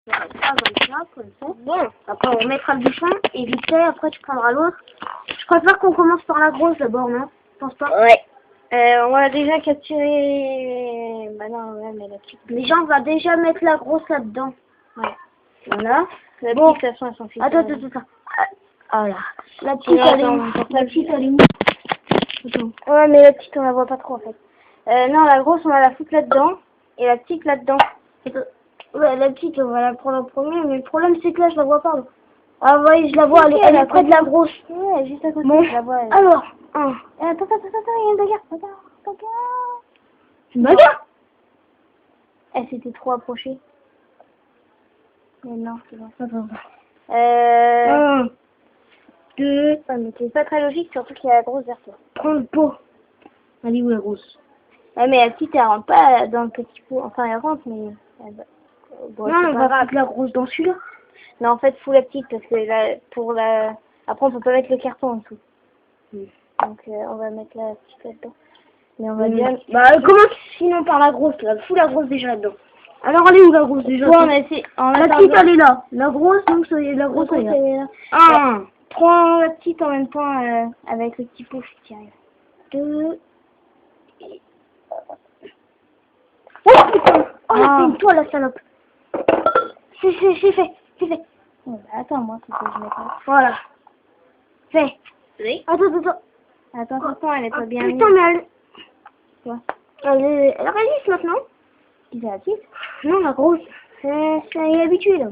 Voilà, ça, comme ça. Bon, après on mettra le bouchon et vite fait, après tu prendras l'autre. Je préfère qu'on commence par la grosse d'abord, non? Je pense pas. Ouais. On va déjà capturer... Bah non, ouais, mais la petite... Déjà, on va déjà mettre la grosse là-dedans. Ouais. Voilà. La Bon. petite, de toute façon, elle s'en fiche. Attends. Voilà. La petite, elle est où? La petite, elle est où? Attends. Ouais, mais la petite, on la voit pas trop, en fait. Non, la grosse, on va la foutre là-dedans. Et la petite, là-dedans. Ouais, la petite, on va la prendre en premier, mais le problème, c'est que là, je la vois pas. Là. Ah ouais, je la vois, elle est près de la grosse. Ouais, juste à côté, Bon. je la vois. Alors, Attends, il y a une bagarre. Bagarre. une bagarre. Elle s'était trop approchée. Mais non, c'est bon. Attends. 1, 2, ouais, mais c'est pas très logique, surtout qu'il y a la grosse vers toi. prends le pot. Elle est où, la grosse? Ouais, mais la petite, elle rentre pas dans le petit pot. Enfin, elle rentre, mais... Bon, non, c'est on pas va grave. foutre la grosse dans celui-là. Non, en fait, fous la petite, parce que là, pour la... Après, on peut pas mettre le carton en dessous. Donc, on va mettre la petite là-dedans. Mais on va bien... Bah, commence sinon par la grosse, là. Fous la grosse déjà là-dedans. Alors, elle est où, la grosse, déjà? Toi, on a essayé... La petite, elle est là. La grosse, donc, c'est la grosse, elle est là. Un. Prends la petite en même temps avec le petit pot, si tu arrives. 2. Oh putain! Oh, elle a fait une toile, la salope! C'est fait. Oh, bah, attends, moi, faut que je mette là. Voilà. Fait. Oui. Attends, Elle est pas bien putain, mise. mais elle... Quoi? Elle résiste maintenant. Qui c'est la petite? Non, la grosse. Ça y est habitué, là.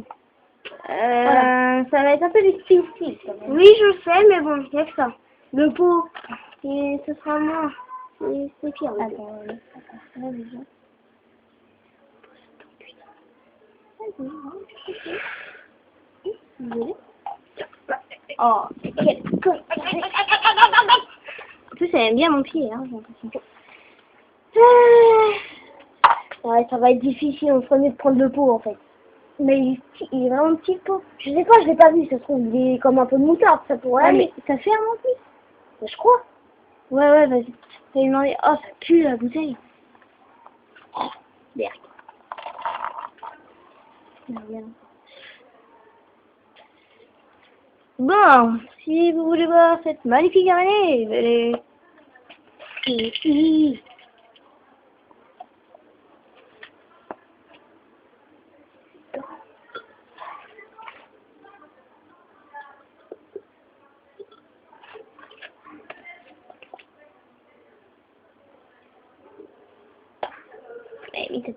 Voilà. Ça va être un peu du style quand même. Oui, je sais, mais bon, il y a que ça. Le pot, et ce sera moins. C'est pire. Attends, vas-y, viens. Désolée. Oh, quel con. En plus, elle aime bien mon pied, hein, j'ai l'impression. Ouais, ça va être difficile, on ferait mieux de prendre le pot, en fait. Mais il est vraiment petit, le pot. Je sais pas, je l'ai pas vu, ça se trouve, il est comme un peu de moutarde, ça pourrait Ouais, aller. mais ça ferme en plus. Je crois. Ouais, vas-y. T'as demandé. Oh, ça pue la bouteille. Merde. Bon, si vous voulez voir cette magnifique araignée, venez. Mais c'est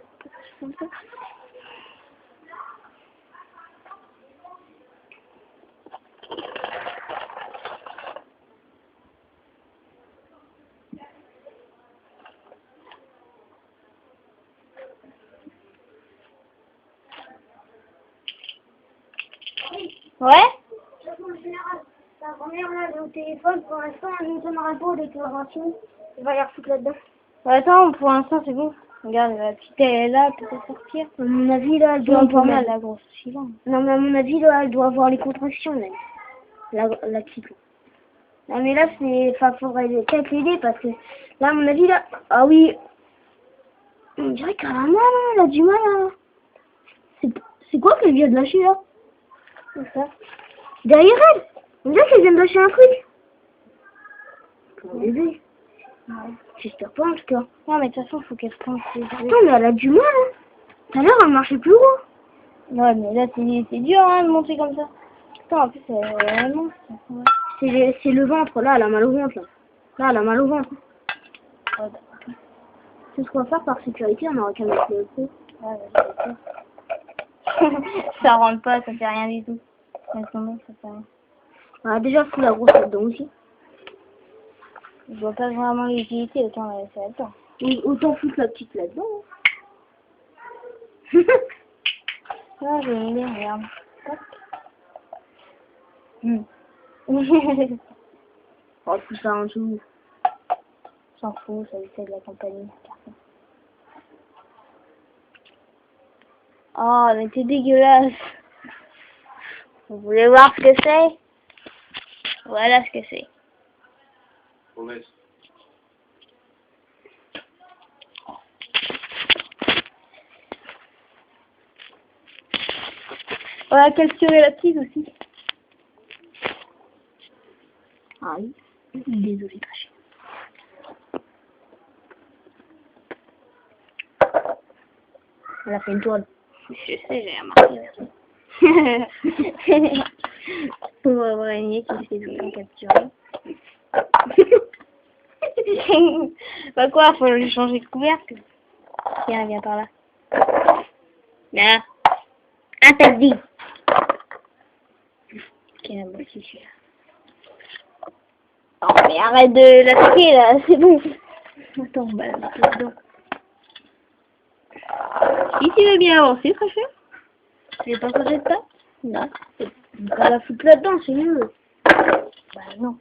comme ça. Ouais? En général, la grand-mère là, elle est au téléphone, pour l'instant, elle ne donnera pas des déclarations. Il va y refoutre là-dedans. Attends, pour l'instant c'est bon. Regarde, la petite elle est là, peut-être sortir. À mon avis, là, elle Tu doit vas pas avoir mal la grosse, suivant. Non, mais à mon avis, là, elle doit avoir les contractions, là. La petite. Non, mais là, c'est... Enfin, faudrait peut-être l'aider, parce que... Là, à mon avis, là... Ah oui... On dirait qu'elle a mal, hein, elle a du mal, hein. C'est quoi qu'elle vient de lâcher, là? C'est ça. Derrière elle. On dirait qu'elle vient de lâcher un truc. Pour l'aider. Ouais. J'espère pas, en tout cas. Non, mais de toute façon, faut qu'elle pense. Attends, mais elle a du mal, hein. Tout à l'heure, elle marchait plus haut. Ouais, mais là, c'est dur, hein, de monter comme ça. Putain, en plus, elle monte. Ouais. C'est le ventre, là, elle a mal au ventre, là. Là, elle a mal au ventre. Ouais, C'est ce qu'on va faire par sécurité, on aura qu'à mettre le pot. ouais, ça rentre pas, ça fait rien du tout. Mais sinon, ça fait rien. On a déjà foutu la grosse là-dedans aussi. Je vois pas vraiment l'utilité, autant la laisser là-dedans. Autant foutre la petite là-dedans. Ah, j'ai une idée, regarde. On va foutre ça en dessous. S'en fout, ça essaie de la compagnie. Oh, mais c'est dégueulasse. Vous voulez voir ce que c'est? Voilà ce que c'est. Police. On va capturer la petite aussi. Ah oui. Désolé, craché. Elle a fait une toile. Je sais, j'ai remarqué. Pauvre araignée qui s'est bien capturée. Bah quoi, faut lui changer de couvercle. Tiens, viens par là. Là. Interdit. Ok, bon, si, je suis là. Oh, mais arrête de l'attaquer là, c'est bon. Attends, on va la mettre là-dedans. Si tu veux bien avancer, Crochet. Tu veux pas changer de patte? Non. On va la foutre là-dedans, c'est mieux. Bah non.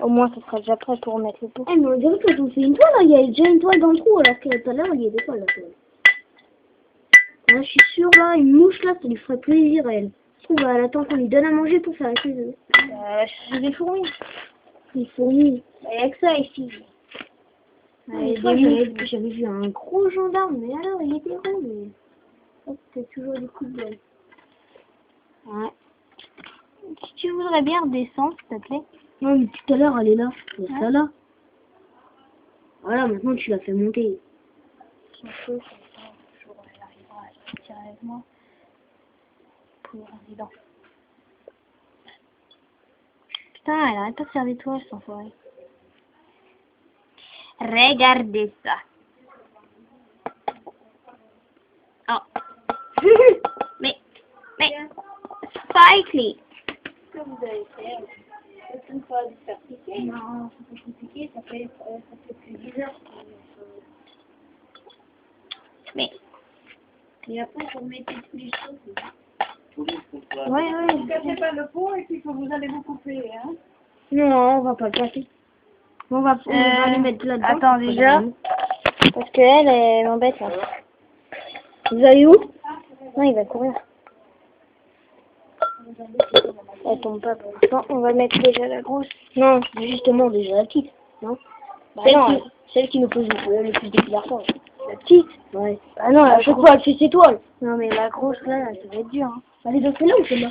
Au moins, ça sera déjà prêt pour mettre le pot. Eh, mais on dirait que quand on fait une toile, là, il y a déjà une toile dans le trou, alors que tout à l'heure, il y a des toiles là. Là, je suis sûre, là, une mouche, là, ça lui ferait plaisir, elle. Je trouve, elle attend qu'on lui donne à manger pour faire les œufs. C'est des fourmis. Les fourmis. Il y a que ça ici. Une fois, j'avais vu un gros gendarme, mais alors, il était rond, mais... Oh, c'était toujours des coups de gueule. Ouais. Si tu voudrais bien redescendre, s'il te plaît. Non, mais tout à l'heure, elle est là. Il y a ça là. Voilà, maintenant, tu l'as fait monter. Si on peut, comme ça, un jour, elle arrivera à sortir avec moi. Pour le résident. Putain, elle arrête pas de faire des toiles, sans forêt. Regardez ça. Oh. mais, Spikely. Comme vous avez fait, c'est une fois de faire piquer. Non, c'est pas compliqué, ça fait plus de 10 heures. Mais. Et après, vous mettez tous les choses. Ouais. Ne cassez pas le pot et puis que vous allez vous couper, hein. Non, on va pas le casser. On va les mettre là-dedans. Attends, déjà. Parce qu'elle m'embête là. Vous allez où? Non, il va courir. Elle tombe pas pour l'instant. On va mettre déjà la grosse. Non, justement, déjà la petite. Non, Bah celle, non, celle qui nous pose le plus de d'argent. la petite. Ouais. Ah non, à chaque fois, elle fait ses toiles. Non, mais la grosse là, ça va être dur. Hein. Elle est dans celle-là ou celle-là?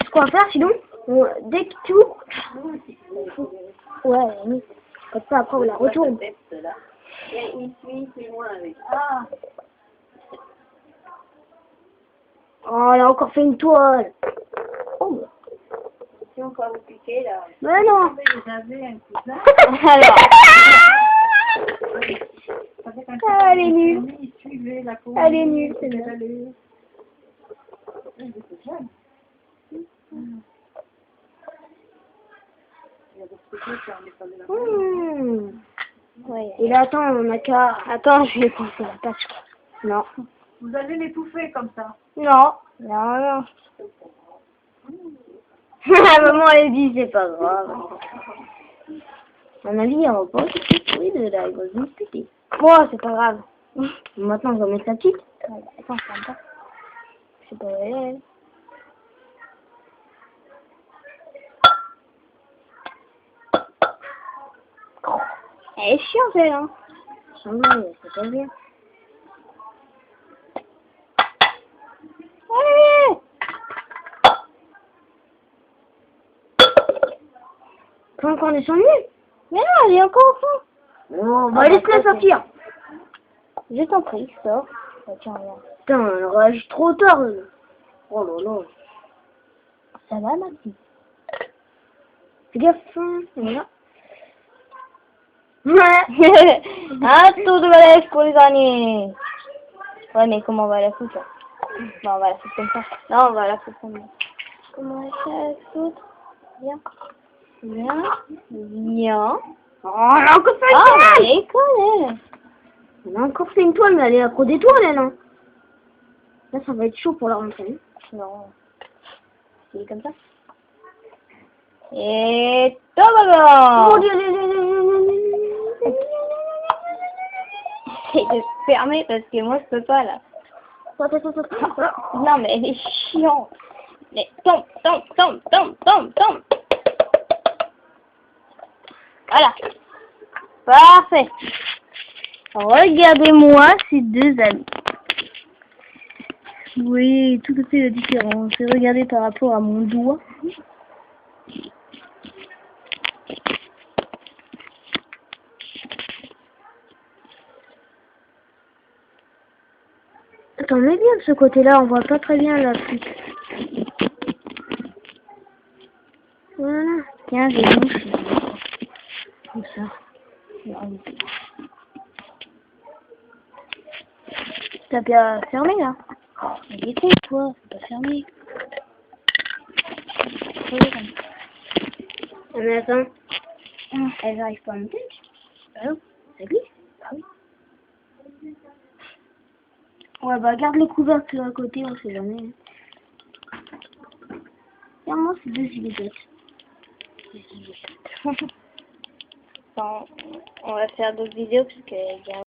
Ce qu'on va faire, sinon, dès que tu ouvres... Ouais, oui. Comme ça, après, on la retourne. Ah, Oh, elle a encore fait une toile. Oh, si on va vous piquer là. mais non. Vous avez un cousin. Alors. Avec un Ah, elle est nulle. famille, suivez la cour. Elle est nulle, c'est Vous bien. allez- Oui, mais c'est jeune. Il y a des trucs qui ont des problèmes. Ouais. Et là, attends, on a qu'à... Attends, je vais penser la pâte, je crois. Non. Vous allez l'étouffer comme ça. Non. Non. Maman, elle dit, c'est pas grave. À mon avis, il y aura pas de bruit de la grosse discuter. Bon, c'est pas grave. Maintenant, on va mettre la petite. Ouais, attends, ça va pas. Je sais pas où elle est, elle. Elle est chiante, elle, hein. Ouais, c'est pas bien. Ouais. Quand on est descendu? Mais non, elle est encore au fond. Oh, bah, laisse-la sortir. Je t'en prie, sors. Bah, tiens, regarde. Putain, elle rage trop tard. Oh là là. Ça va, ma petite? Fais gaffe, hein. Voilà. Ouais. Un tour de balèze pour les araignées. Ouais, mais comment on va la foutre là? Non, on va la foutre comme ça. Non, on va la foutre comme ça. Comment on va la foutre? Viens. Oh, elle a encore fait une Ah, toile. elle est conne, elle. Elle a encore fait une toile, mais elle est accro des toiles, elle. Hein. Là, ça va être chaud pour la rentrer. Non. C'est comme ça. Et toboggan. Mon Dieu, Essaye de se fermer parce que moi je peux pas là. Non mais elle est chiante. Mais tombe. Voilà. Parfait. Regardez-moi ces deux amis. Vous voyez tout à fait la différence. Et regardez par rapport à mon doigt. Attendez bien de ce côté-là, on voit pas très bien la flûte. Voilà. Tiens, j'ai une mouche. Comme ça. T'as bien fermé là? Mais essaye toi, c'est pas fermé. Mais attends. Elle n'arrive pas à monter. Ah non, ça glisse. Ah oui. Ouais, bah garde le couvercle à côté, on sait jamais. Regarde-moi ces deux gilettes. Bon, on va faire d'autres vidéos parce que